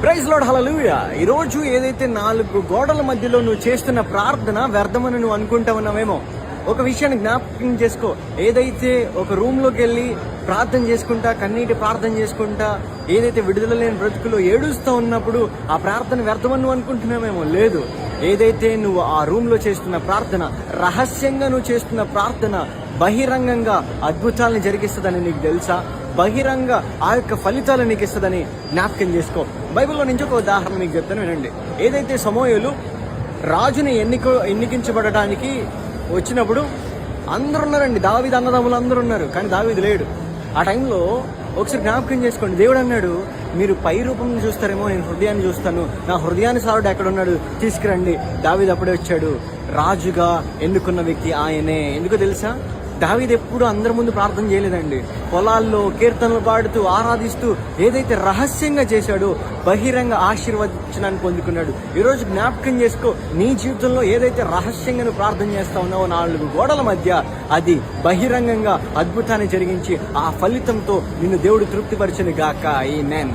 Praise lord, హల్లెలూయా. ఈరోజు ఏదైతే 4 గోడల మధ్యలో నువ్వు చేస్తున్న ప్రార్థన వ్యర్థమని నువ్వు అనుకుంటా ఉన్నావేమో, ఒక విషయాన్ని జ్ఞాపకం చేసుకో. ఏదైతే ఒక రూమ్లోకి వెళ్ళి ప్రార్థన చేసుకుంటా, కన్నీటి ప్రార్థన చేసుకుంటా, ఏదైతే విడుదల లేని బ్రతుకులో ఏడుస్తూ ఉన్నప్పుడు ఆ ప్రార్థన వ్యర్థమని నువ్వు అనుకుంటున్నావేమో, లేదు. ఏదైతే నువ్వు ఆ రూమ్లో చేస్తున్న ప్రార్థన, రహస్యంగా నువ్వు చేస్తున్న ప్రార్థన బహిరంగంగా అద్భుతాలను జరిగిస్తుందని నీకు తెలుసా? బహిరంగ ఆ యొక్క ఫలితాలు నీకు ఇస్తుందని జ్ఞాపకం చేసుకో. బైబిల్లో నుంచి ఒక ఉదాహరణ మీకు చెప్తాను, వినండి. ఏదైతే సమూయేలు రాజుని ఎన్నికించబడటానికి వచ్చినప్పుడు అందరు ఉన్నారండి, దావీదు అన్నదమ్ములు అందరూ ఉన్నారు, కానీ దావీదు లేడు. ఆ టైంలో ఒకసారి జ్ఞాపకం చేసుకోండి, దేవుడు అన్నాడు, మీరు పై రూపం చూస్తారేమో, నేను హృదయాన్ని చూస్తాను. నా హృదయానుసారుడు ఎక్కడున్నాడు, తీసుకురండి. దావీదు అప్పుడే వచ్చాడు. రాజుగా ఎన్నుకున్న వ్యక్తి ఆయనే. ఎందుకో తెలుసా? దావీదు ఎప్పుడు అందరి ముందు ప్రార్థన చేయలేదండి. పొలాల్లో కీర్తనలు పాడుతూ ఆరాధిస్తూ ఏదైతే రహస్యంగా చేశాడో బహిరంగ ఆశీర్వచనాన్ని పొందుకున్నాడు. ఈరోజు జ్ఞాపకం చేసుకో, నీ జీవితంలో ఏదైతే రహస్యంగా నువ్వు ప్రార్థన చేస్తా ఉన్నావో 4 గోడల మధ్య, అది బహిరంగంగా అద్భుతాన్ని జరిగించి ఆ ఫలితంతో నిన్ను దేవుడు తృప్తిపరచును గాక. ఆమేన్.